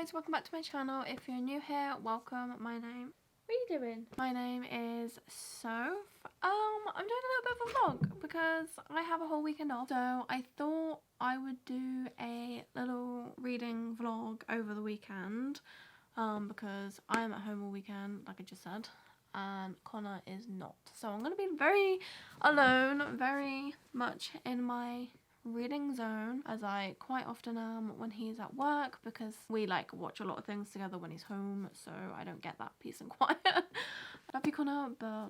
guys, welcome back to my channel. If you're new here, welcome. What are you doing? My name is Soph. I'm doing a little bit of a vlog because I have a whole weekend off, so I thought I would do a little reading vlog over the weekend because I am at home all weekend, like I just said, and Connor is not. So I'm going to be very alone, very much in my reading zone, as I quite often am when he's at work, because we like watch a lot of things together when he's home, so I don't get that peace and quiet. Love you, Connor, but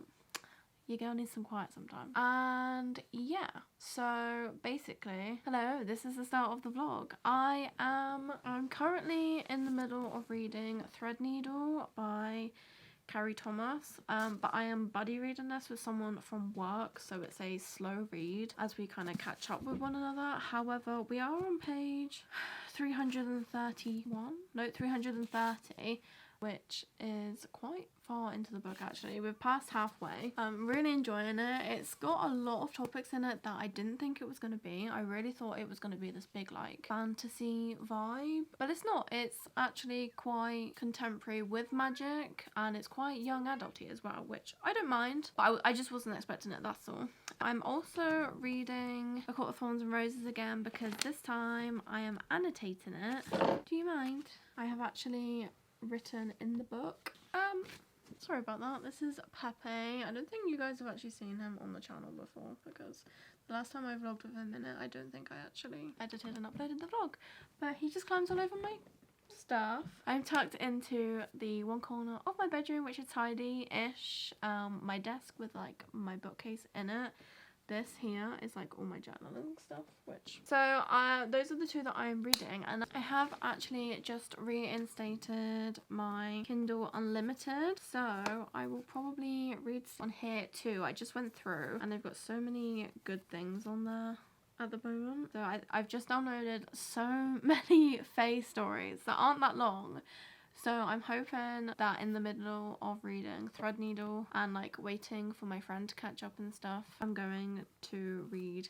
your girl needs some quiet sometimes. And yeah, so basically, hello, this is the start of the vlog. I'm currently in the middle of reading Threadneedle by Carrie Thomas, but I am buddy reading this with someone from work, so it's a slow read as we kind of catch up with one another. However, we are on page 330, which is quite far into the book actually. We're past halfway. I'm really enjoying it. It's got a lot of topics in it that I didn't think it was going to be. I really thought it was going to be this big like fantasy vibe, but it's not. It's actually quite contemporary with magic, and it's quite young adulty as well, which I don't mind, but I just wasn't expecting it, that's all. I'm also reading A Court of Thorns and Roses again because this time I am annotating it. Do you mind? I have actually written in the book. Sorry about that. This is Pepe. I don't think you guys have actually seen him on the channel before, because the last time I vlogged with him in it, I don't think I actually edited and uploaded the vlog, but he just climbs all over my stuff. I'm tucked into the one corner of my bedroom, which is tidy-ish. My desk with like my bookcase in it. This here is like all my journaling stuff, so those are the two that I am reading, and I have actually just reinstated my Kindle Unlimited, so I will probably read on here too. I just went through and they've got so many good things on there at the moment, so I've just downloaded so many Fae stories that aren't that long. So I'm hoping that in the middle of reading Threadneedle and like waiting for my friend to catch up and stuff, I'm going to read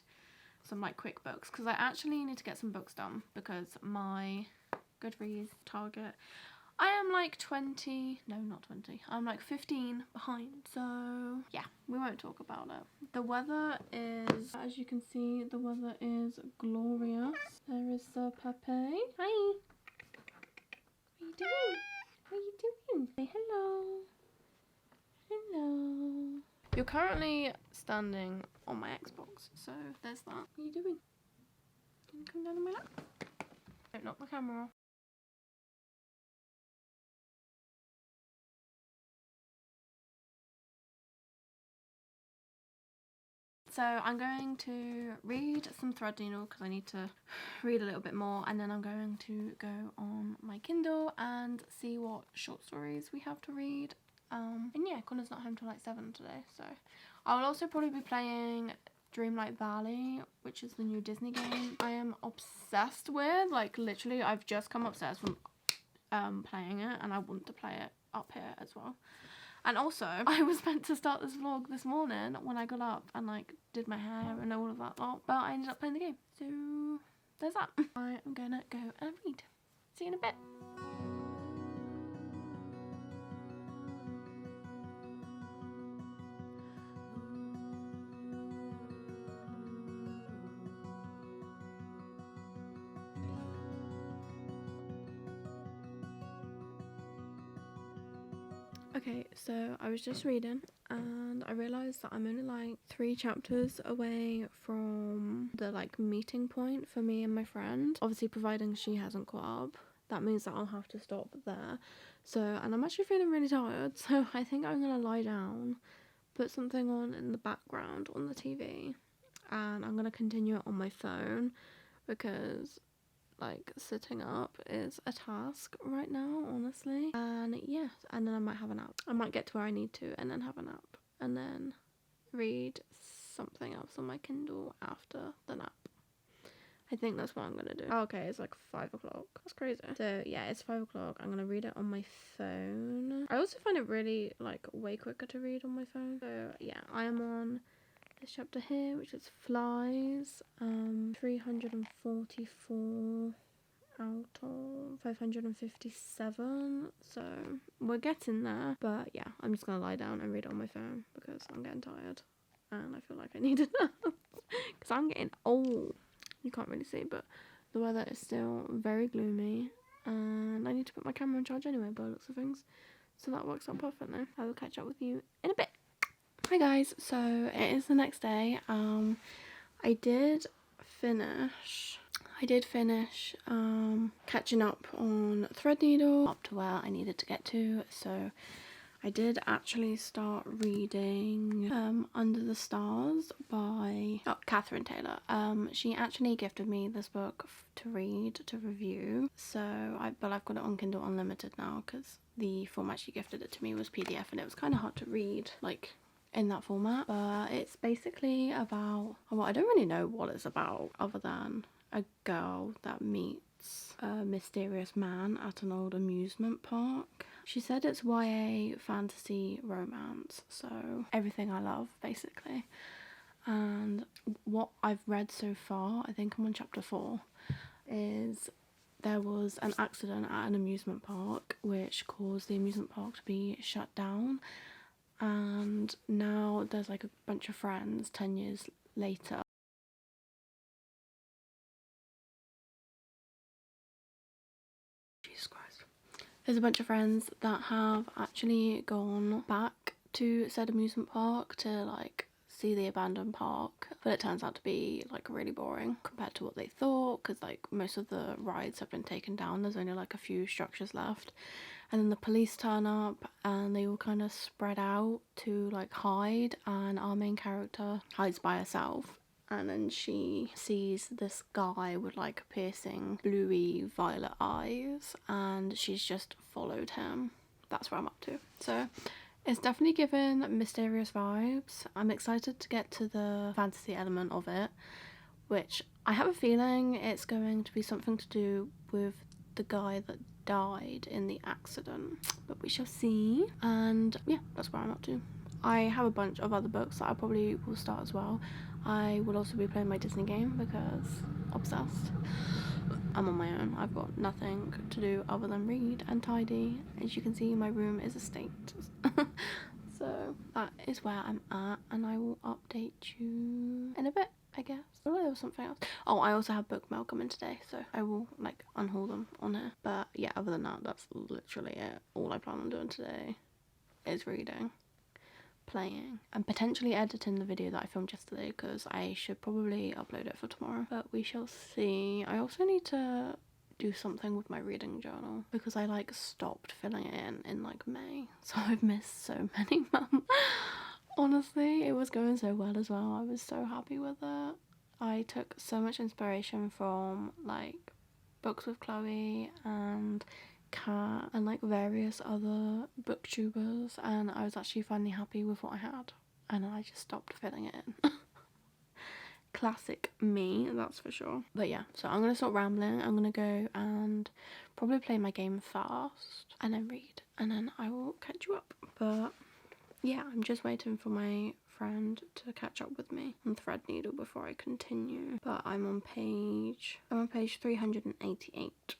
some like quick books, because I actually need to get some books done because my Goodreads target, I am like 20, no not 20, I'm like 15 behind. So yeah, we won't talk about it. The weather is, as you can see, the weather is glorious. There is Pepe. Hi. What are you doing? What are you doing? Say hello. Hello. You're currently standing on my Xbox, so there's that. What are you doing? Can you come down on my lap? Don't knock my camera off. So I'm going to read some Threadneedle because I need to read a little bit more, and then I'm going to go on my Kindle and see what short stories we have to read. And yeah, Connor's not home till like 7 today, so I will also probably be playing Dreamlight Valley, which is the new Disney game I am obsessed with. Like literally, I've just come upstairs from playing it, and I want to play it up here as well. And also, I was meant to start this vlog this morning when I got up and like did my hair and all of that lot, but I ended up playing the game. So there's that. I am gonna go and read. See you in a bit. Okay, so I was just reading and I realised that I'm only like 3 chapters away from the like meeting point for me and my friend. Obviously, providing she hasn't caught up, that means that I'll have to stop there. So, and I'm actually feeling really tired, so I think I'm gonna lie down, put something on in the background on the TV, and I'm gonna continue it on my phone because like sitting up is a task right now, honestly. And yeah, and then I might have a nap. I might get to where I need to and then have a nap and then read something else on my Kindle after the nap. I think that's what I'm gonna do. Oh, okay, it's like 5 o'clock. That's crazy. So yeah, it's 5 o'clock. I'm gonna read it on my phone. I also find it really like way quicker to read on my phone. So yeah, I am on this chapter here, which is Flies, 344, out of 557, so we're getting there. But yeah, I'm just gonna lie down and read it on my phone because I'm getting tired and I feel like I need a nap because I'm getting old. You can't really see, but the weather is still very gloomy and I need to put my camera on charge anyway by the looks of things, so that works out perfectly. I will catch up with you in a bit. Hi guys, so it is the next day. I did finish catching up on Threadneedle up to where I needed to get to, so I did actually start reading Under the Stars by Catherine Taylor. She actually gifted me this book to read, to review, but I've got it on Kindle Unlimited now because the format she gifted it to me was PDF and it was kind of hard to read like in that format. But it's basically about, well, I don't really know what it's about other than a girl that meets a mysterious man at an old amusement park. She said it's YA fantasy romance, so everything I love basically. And what I've read so far, I think I'm on chapter 4, is there was an accident at an amusement park which caused the amusement park to be shut down, and now there's like a bunch of friends 10 years later. Jesus Christ. There's a bunch of friends that have actually gone back to said amusement park to like see the abandoned park, but it turns out to be like really boring compared to what they thought, because like most of the rides have been taken down. There's only like a few structures left, and then the police turn up and they all kind of spread out to like hide, and our main character hides by herself. And then she sees this guy with like piercing bluey violet eyes and she's just followed him. That's where I'm up to. So it's definitely given mysterious vibes. I'm excited to get to the fantasy element of it, which I have a feeling it's going to be something to do with the guy that died in the accident, but we shall see. And yeah, that's where I'm up to. I have a bunch of other books that I probably will start as well. I will also be playing my Disney game because obsessed. I'm on my own. I've got nothing to do other than read and tidy. As you can see, my room is a state. So that is where I'm at, and I will update you in a bit, I guess. Oh, there was something else. Oh, I also have book mail coming today, so I will like unhaul them on here. But yeah, other than that, that's literally it. All I plan on doing today is reading, playing, and potentially editing the video that I filmed yesterday, because I should probably upload it for tomorrow, but we shall see. I also need to do something with my reading journal because I like stopped filling it in like May, so I've missed so many months. Honestly, it was going so well as well. I was so happy with it. I took so much inspiration from like Books with Chloe and Kat and like various other booktubers, and I was actually finally happy with what I had, and I just stopped filling it in. Classic me, that's for sure. But yeah, so I'm gonna stop rambling. I'm gonna go and probably play my game first and then read, and then I will catch you up. But yeah, I'm just waiting for my friend to catch up with me on Threadneedle before I continue. But I'm on page 388.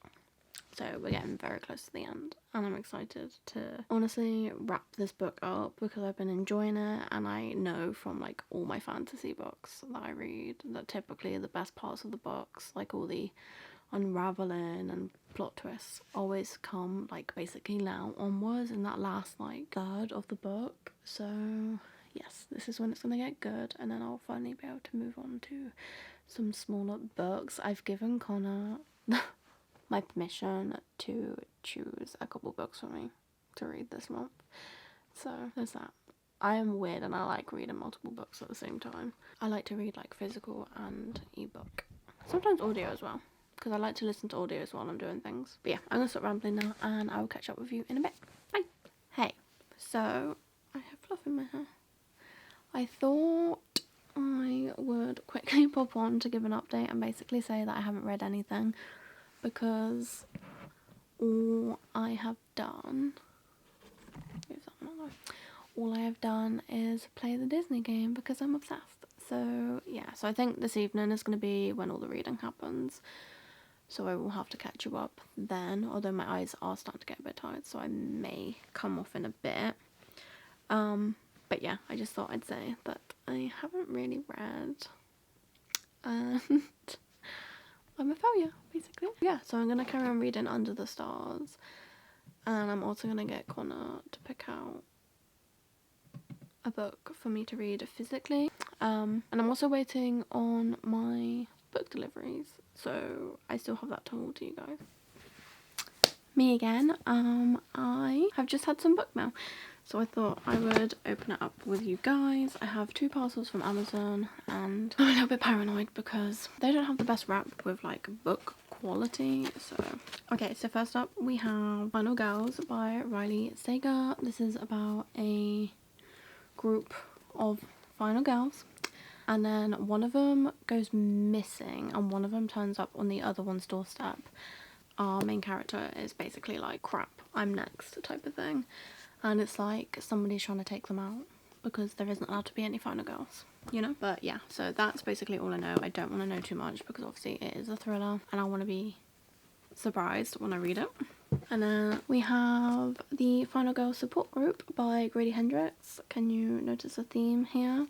So we're getting very close to the end, and I'm excited to honestly wrap this book up because I've been enjoying it, and I know from like all my fantasy books that I read that typically the best parts of the books, like all the unraveling and plot twists, always come like basically now onwards in that last like third of the book. So yes, this is when it's gonna get good, and then I'll finally be able to move on to some smaller books. I've given Connor my permission to choose a couple books for me to read this month, so there's that. I am weird and I like reading multiple books at the same time. I like to read like physical and ebook, sometimes audio as well, because I like to listen to audios while I'm doing things. But yeah, I'm gonna stop rambling now and I will catch up with you in a bit. Bye. Hey, so I have fluff in my hair. I thought I would quickly pop on to give an update and basically say that I haven't read anything, because all I have done is play the Disney game because I'm obsessed. So yeah, so I think this evening is going to be when all the reading happens. so I will have to catch you up then, although my eyes are starting to get a bit tired, so I may come off in a bit. But yeah, I just thought I'd say that I haven't really read, and I'm a failure, basically. Yeah, so I'm gonna carry on reading Under the Stars, and I'm also gonna get Connor to pick out a book for me to read physically. And I'm also waiting on my book deliveries, so I still have that to hold to you guys. Me again. I have just had some book mail, so I thought I would open it up with you guys. I have 2 parcels from Amazon, and I'm a little bit paranoid because they don't have the best rap with like book quality. So okay, so first up we have Final Girls by Riley Sager. This is about a group of final girls, and then one of them goes missing and one of them turns up on the other one's doorstep. Our main character is basically like, crap, I'm next type of thing, and it's like somebody's trying to take them out because there isn't allowed to be any final girls, you know. But yeah, so that's basically all I know. I don't want to know too much because obviously it is a thriller and I want to be surprised when I read it. And then we have the Final Girl Support Group by Grady Hendrix. Can you notice a theme here?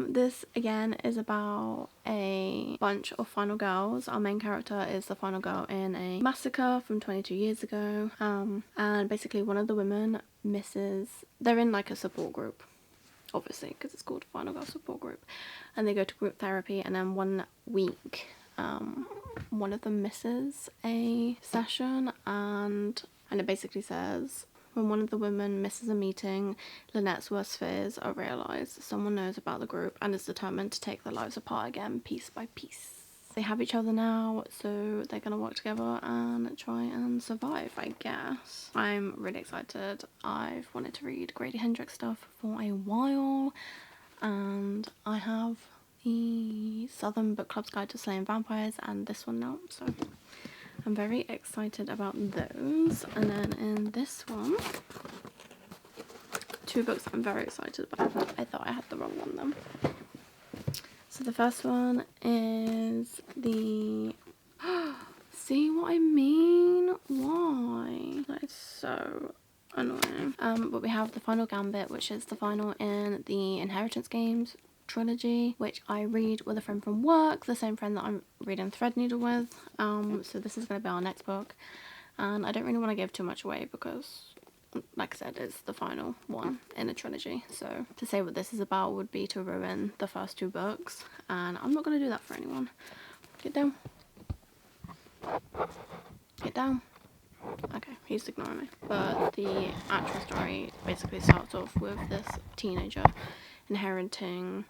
This again is about a bunch of final girls. Our main character is the final girl in a massacre from 22 years ago. And basically one of the women misses. They're in like a support group, obviously, because it's called Final Girl Support Group, and they go to group therapy, and then one week one of them misses a session, and it basically says, when one of the women misses a meeting, Lynette's worst fears are realised. Someone knows about the group and is determined to take their lives apart again, piece by piece. They have each other now, so they're gonna work together and try and survive, I guess. I'm really excited. I've wanted to read Grady Hendrix stuff for a while, and I have the Southern Book Club's Guide to Slaying Vampires and this one now, so I'm very excited about those. And then in this one, 2 books I'm very excited about. I thought I had the wrong one then. So the first one is the see what I mean? Why? That is so annoying. But we have the Final Gambit, which is the final in the Inheritance Games trilogy, which I read with a friend from work, the same friend that I'm reading Threadneedle with. So this is going to be our next book, and I don't really want to give too much away because, like I said, it's the final one in a trilogy, so to say what this is about would be to ruin the first 2 books, and I'm not going to do that for anyone. Get down. Get down. Okay, he's ignoring me. But the actual story basically starts off with this teenager inheriting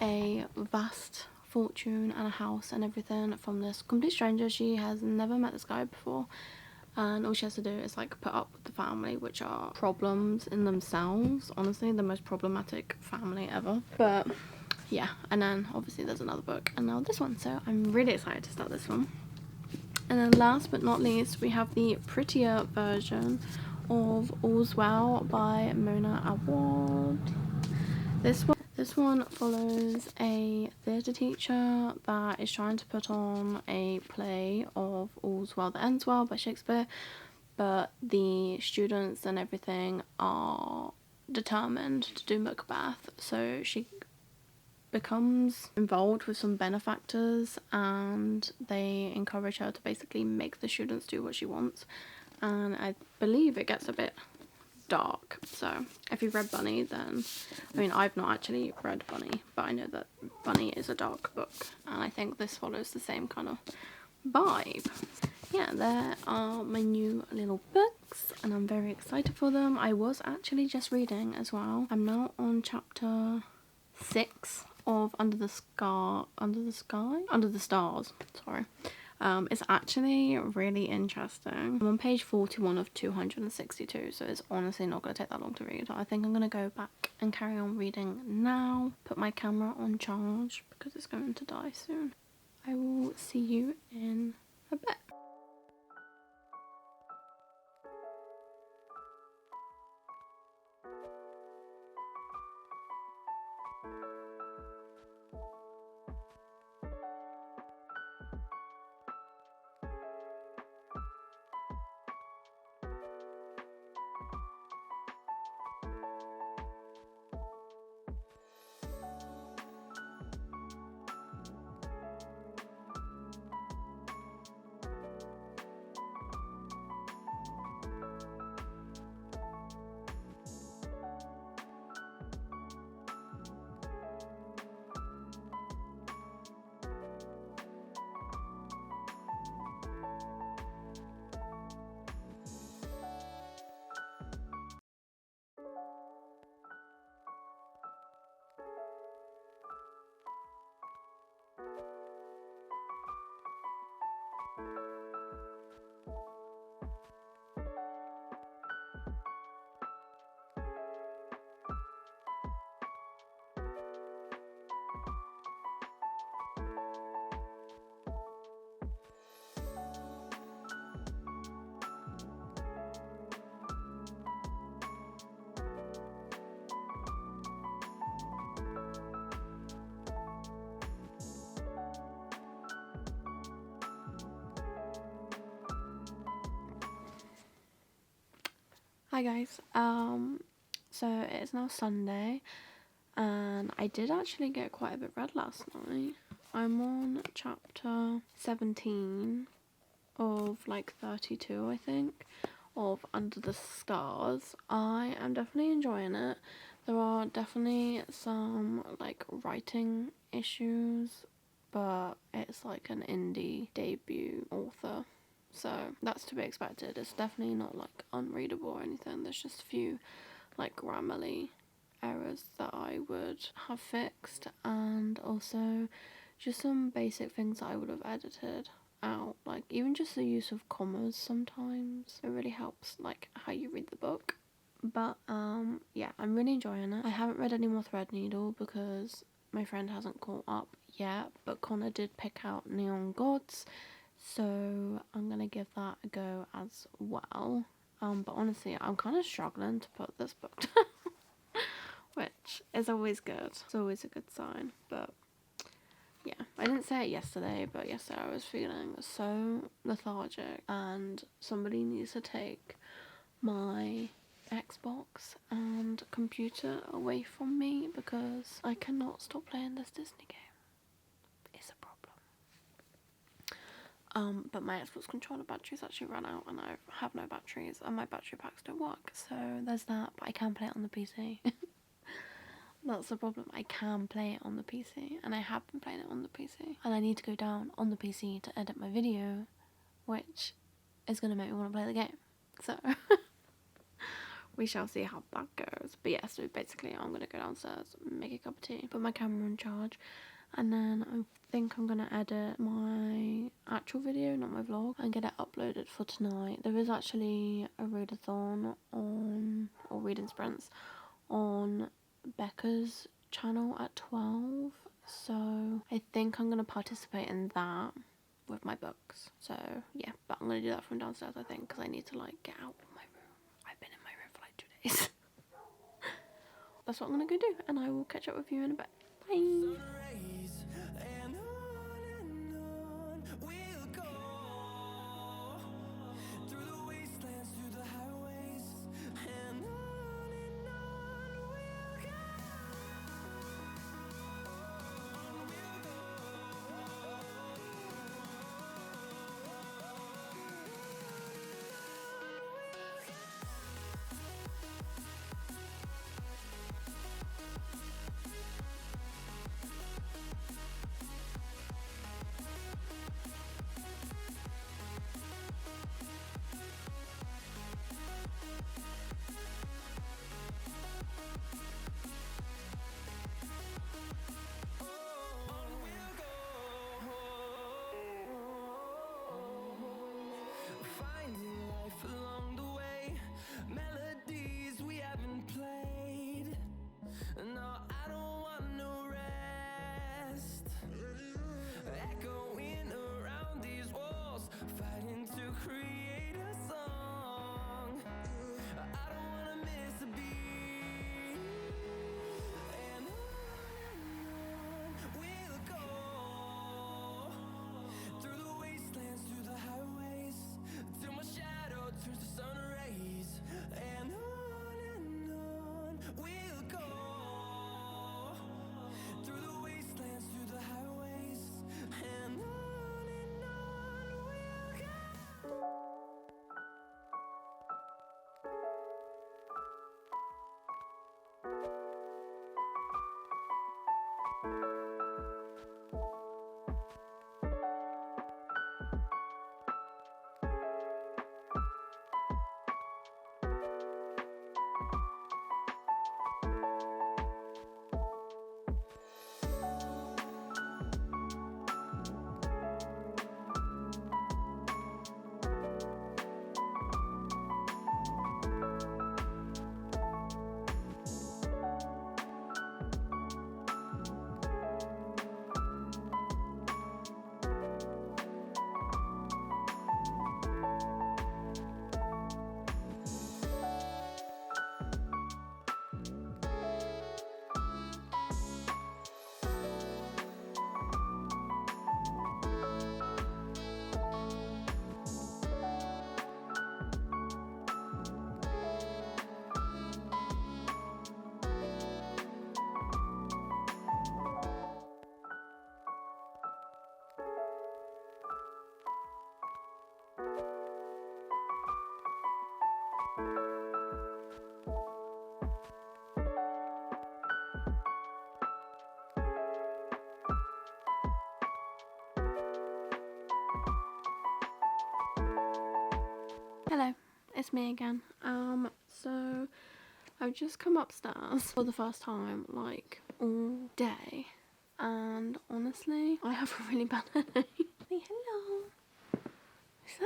a vast fortune and a house and everything from this complete stranger. She has never met this guy before, and all she has to do is like put up with the family, which are problems in themselves. Honestly, the most problematic family ever. But yeah, and then obviously there's another book and now this one, so I'm really excited to start this one. And then last but not least, we have the prettier version of All's Well by Mona Awad. This one follows a theatre teacher that is trying to put on a play of All's Well That Ends Well by Shakespeare, but the students and everything are determined to do Macbeth, so she becomes involved with some benefactors and they encourage her to basically make the students do what she wants, and I believe it gets a bit dark. So if you've read Bunny, then I mean, I've not actually read Bunny, but I know that Bunny is a dark book, and I think this follows the same kind of vibe. Yeah, there are my new little books and I'm very excited for them. I was actually just reading as well. I'm now on chapter 6 of Under the Stars, sorry. It's actually really interesting. I'm on page 41 of 262, so it's honestly not going to take that long to read. I think I'm going to go back and carry on reading now, put my camera on charge because it's going to die soon. I will see you in a bit. Hi guys, so it's now Sunday, and I did actually get quite a bit read last night. I'm on chapter 17 of like 32, I think, of Under the Stars. I am definitely enjoying it. There are definitely some like writing issues, but it's like an indie debut author, so that's to be expected. It's definitely not like unreadable or anything. There's just a few like grammarly errors that I would have fixed, and also just some basic things that I would have edited out, like even just the use of commas sometimes. It really helps like how you read the book. But yeah, I'm really enjoying it. I haven't read any more Threadneedle because my friend hasn't caught up yet, but Connor did pick out Neon Gods, so I'm gonna give that a go as well. But honestly, I'm kind of struggling to put this book down, which is always good. It's always a good sign. But yeah, I didn't say it yesterday, but yesterday I was feeling so lethargic, and somebody needs to take my Xbox and computer away from me because I cannot stop playing this Disney game. It's a problem. But my Xbox controller batteries actually ran out, and I have no batteries, and my battery packs don't work, so there's that. But I can play it on the PC. That's the problem. I can play it on the PC, and I have been playing it on the PC, and I need to go down on the PC to edit my video, which is going to make me want to play the game. So we shall see how that goes. But yeah, so basically I'm going to go downstairs, make a cup of tea, put my camera in charge, and then I think I'm going to edit my actual video, not my vlog, and get it uploaded for tonight. There is actually a readathon on, or reading sprints, on Becca's channel at 12. So I think I'm going to participate in that with my books. So yeah, but I'm going to do that from downstairs, I think, because I need to like get out of my room. I've been in my room for like 2 days. That's what I'm going to go do, and I will catch up with you in a bit. Bye. Hello, it's me again. So I've just come upstairs for the first time like all day, and honestly, I have a really bad headache. Say hello. Who's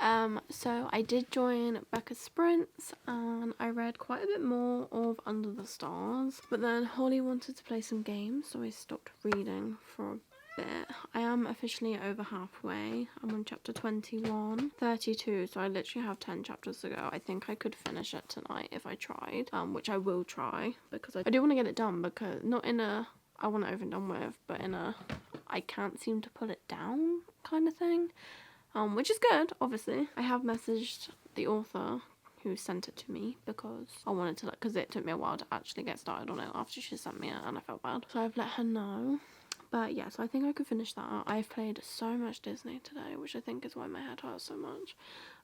that? So I did join Becca's Sprints and I read quite a bit more of Under the Stars, but then Holly wanted to play some games, so I stopped reading for a bit. I am officially over halfway. I'm on chapter 21, 32, so I literally have 10 chapters to go. I think I could finish it tonight if I tried, which I will try, because I do want to get it done, because not in a I want it over and done with, but in a I can't seem to put it down kind of thing. Which is good, obviously. I have messaged the author who sent it to me because I wanted to, because it took me a while to actually get started on it after she sent me it and I felt bad. So I've let her know. But yeah, so I think I could finish that. I've played so much Disney today, which I think is why my head hurts so much.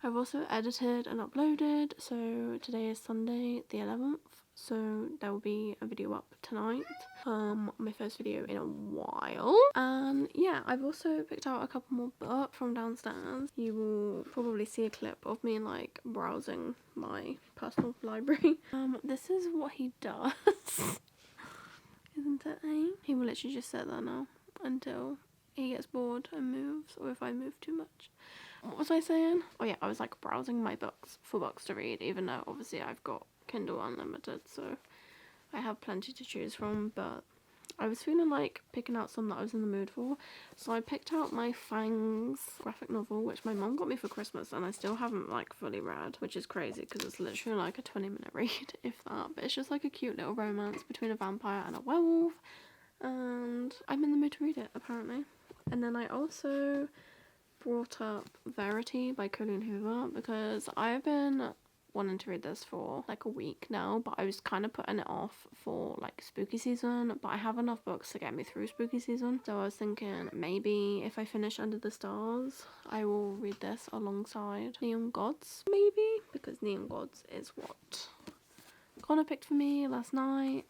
I've also edited and uploaded, so today is Sunday the 11th. So there will be a video up tonight, my first video in a while. And yeah, I've also picked out a couple more books from downstairs. You will probably see a clip of me like browsing my personal library. This is what he does. Isn't it, eh? He will literally just sit there now until he gets bored and moves, or if I move too much. What was I saying? Oh yeah, I was like browsing my books for books to read, even though obviously I've got Kindle Unlimited, so I have plenty to choose from, but I was feeling like picking out some that I was in the mood for, so I picked out my Fangs graphic novel, which my mum got me for Christmas, and I still haven't like fully read, which is crazy because it's literally like a 20-minute read, if that, but it's just like a cute little romance between a vampire and a werewolf, and I'm in the mood to read it apparently. And then I also brought up Verity by Colleen Hoover because I've been wanting to read this for like a week now, but I was kind of putting it off for like spooky season, but I have enough books to get me through spooky season, so I was thinking maybe if I finish Under the Stars I will read this alongside Neon Gods, maybe, because Neon Gods is what Connor picked for me last night.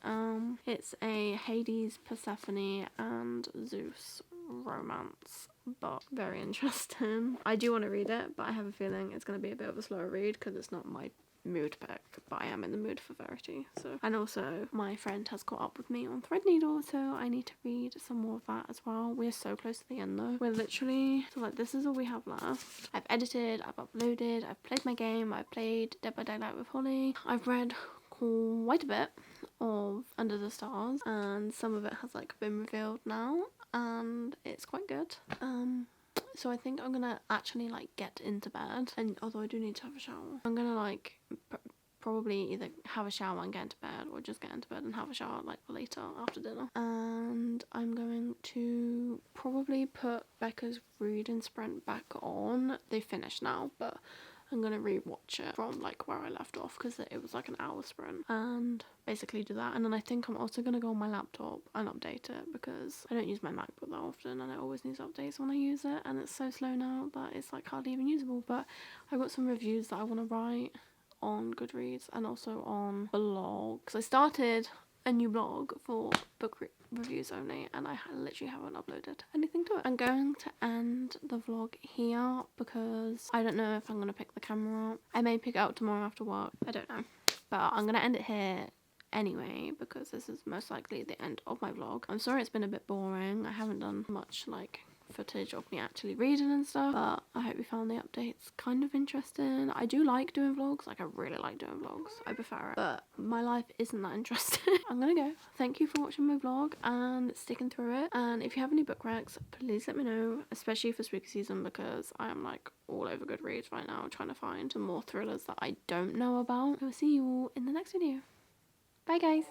It's a Hades, Persephone and Zeus romance, but very interesting. I do want to read it, but I have a feeling it's going to be a bit of a slower read because it's not my mood pick, but I am in the mood for Verity. So, and also my friend has caught up with me on Threadneedle, so I need to read some more of that as well. We're so close to the end though. We're literally, so like this is all we have left. I've edited, I've uploaded, I've played my game, I've played Dead by Daylight with Holly, I've read quite a bit of Under the Stars, and some of it has like been revealed now, and it's quite good. So I think I'm gonna actually like get into bed, and although I do need to have a shower, I'm gonna like probably either have a shower and get into bed, or just get into bed and have a shower like later after dinner. And I'm going to probably put Becca's reading sprint back on. They finished now, but I'm going to rewatch it from like where I left off because it was like an hour sprint, and basically do that. And then I think I'm also going to go on my laptop and update it because I don't use my MacBook that often and it always needs updates when I use it, and it's so slow now that it's like hardly even usable. But I got some reviews that I want to write on Goodreads and also on blog, because I started a new blog for book reviews only, and I literally haven't uploaded anything to it. I'm going to end the vlog here because I don't know if I'm going to pick the camera up. I may pick it up tomorrow after work, I don't know, but I'm going to end it here anyway because this is most likely the end of my vlog. I'm sorry it's been a bit boring. I haven't done much like footage of me actually reading and stuff, but I hope you found the updates kind of interesting. I do like doing vlogs, like I really like doing vlogs, I prefer it, but my life isn't that interesting. I'm gonna go. Thank you for watching my vlog and sticking through it, and if you have any book recs, please let me know, especially for spooky season, because I am like all over Goodreads right now trying to find some more thrillers that I don't know about. I will see you all in the next video. Bye guys.